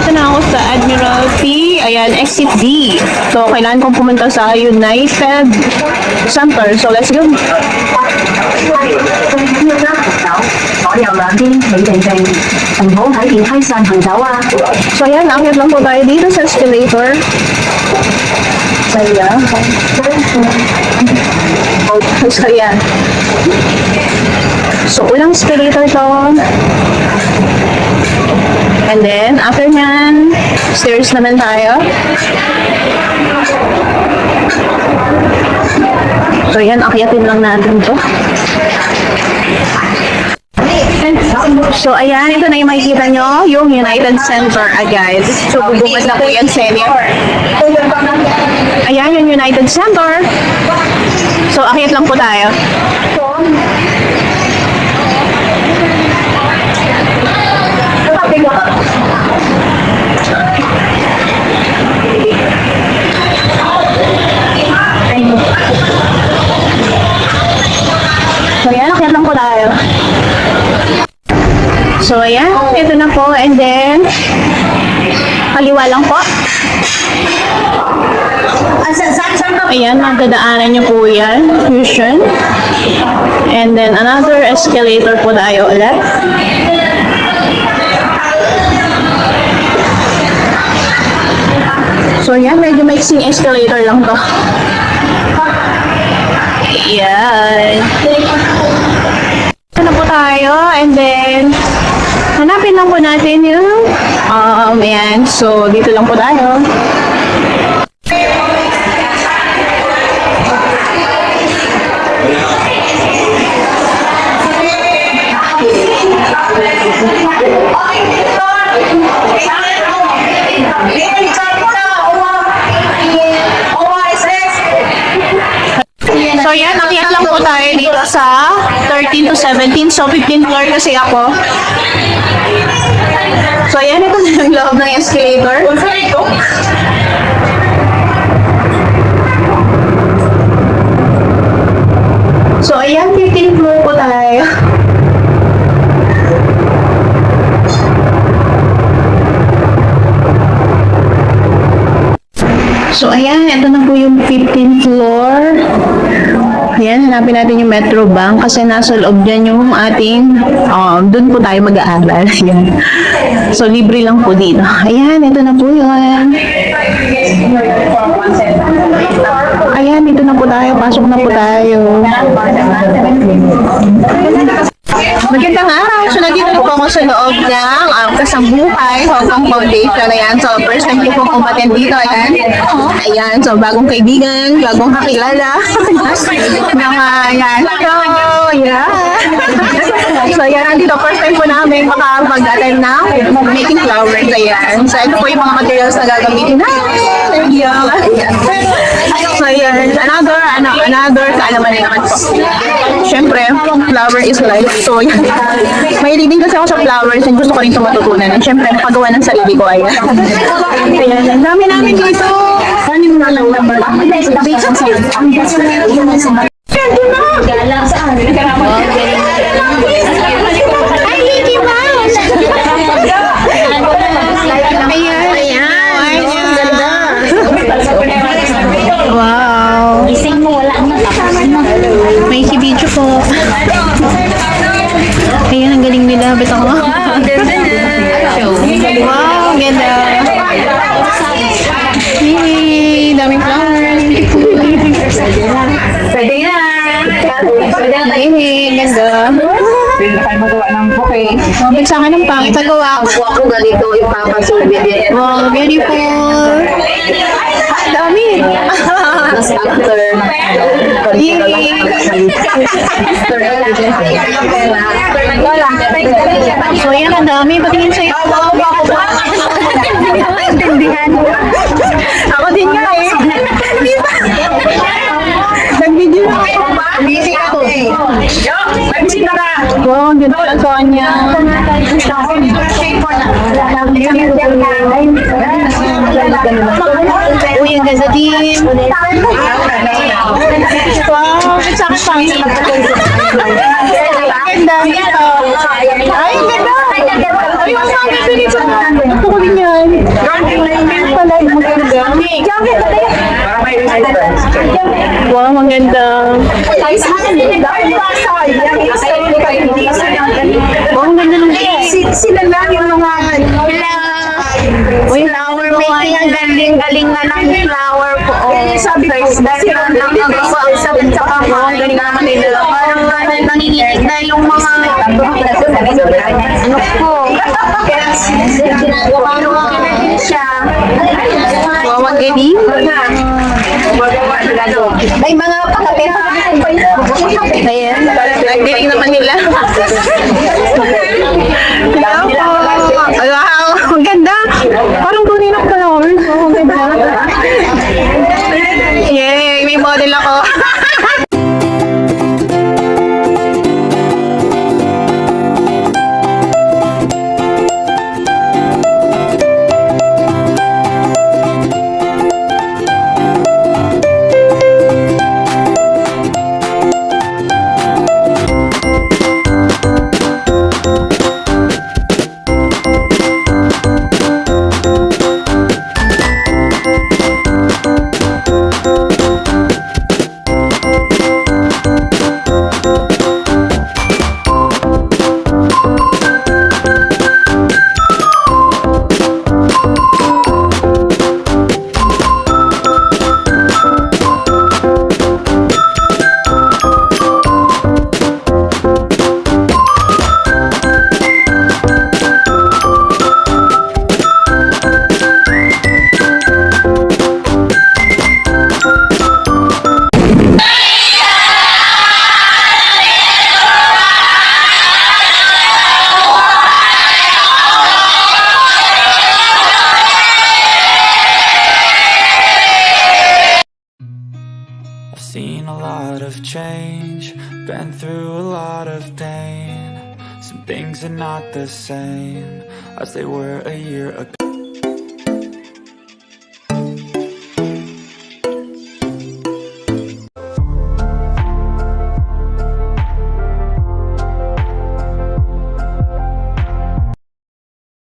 Nandito na ako sa Admiralty. Ayan, exit D. So, kailangan kong pumunta sa United Center. So, let's go. So, ayan, akit lang po tayo dito sa escalator. So, ayan. So, ayan. So, ulang escalator to. And then, after nyan, stairs naman tayo. So, yan, akyatin lang natin to. So, ayan, ito na yung makikita nyo, yung United Center agad. So, bubungad na po yan, senior. Ayan, yung United Center. So, akyat lang po tayo. So, ayan, akyat lang po tayo. So, ayan, ito na po. And then, kaliwa lang po. Ayan, magdadaanan niyo po yan. Fusion. And then, another escalator po tayo ulit. So, ayan, medyo mixing escalator lang to. Ayan. Ito na po tayo. And then, hanapin lang po natin yung ayan. So, dito lang po tayo. So, yan. Nakiyak lang po tayo dito sa 13 to 17. So, 15th floor kasi ako. So, ayan, ito na yung loob ng escalator. So, ayan, 15th floor po tayo. So, ayan, ito na po yung 15th floor. Ayan, hanapin natin yung Metro Bank kasi nasa loob dyan yung ating, doon po tayo mag-aaral. Ayan. So, libre lang po dito. Ayan, ito na po yun. Ayan, dito na po tayo. Pasok na po tayo. Magandang araw. So, nandito po ako sa loob ng Kasambuhay Hong Kong Foundation. Ayan. So, first time ko pong umattend dito. Ayan. Ayan. So, bagong kaibigan, bagong kakilala. Ayan. So, yeah. So, ayan. Nandito, first time po namin makapag-attend ng making flowers. Ayan. So, ito po yung mga materials na gagamitin na. Ayan. So, ayan. Another kaalaman na naman po. Siyempre, flower is life. So, yan. Mahilig din kasi ako sa flowers and gusto ko rin ito matutunan. And syempre, makagawa ng sarili ko. Ayan. Ayan. Ang dami namin dito. Ano yung lang number? Ay, Mickey Mouse! Ayan. Ayan. Ganda. Wow. Ising mo, wala na. May video po. Ayan, ang galing nila. Ba't ako? Wow, ganda na. Wow, ganda. Yay, daming flowers. Pwede na. Yay, ganda. Pwede na kayo magawa ng bouquet. Mabig sa akin ng pangit. Nagawa ko. Ako ganito ipapasulbid. Wow, beautiful. Dami. Mas after. Yay. So, ayan, ang dami. Patingin sa'yo. Intindihan. Ako din nga eh. Di ba? Nag-video na ako. Busy ako eh. Busy na ka. Wow, ang ganda ang kanya. Uy, ang ganda din. Wow, sa akin pangit. Ang ganda nito. Ay, ang ganda. Ay, ang ganda dito. Gusto ko din yan. Para may recycle. Wow, maganda. Wow, ang ganda ng Sila lang yung mga Uy, flower making. Ang galing-galing nga ng flower po. Sabi ko, sila lang ang gawa. Sabi sa kama, ang galing naman nila. Parang nanginginig na yung mga ano po. Siya. wow, ang galing. May mga pakapit. Ayan, ang galing naman nila. Hello po. Wow, ang ganda. Parang tunay na flowers. Wow, ang ganda. Yay, may model ako. I've seen a lot of change, been through a lot of pain. Some things are not the same as they were a year ago.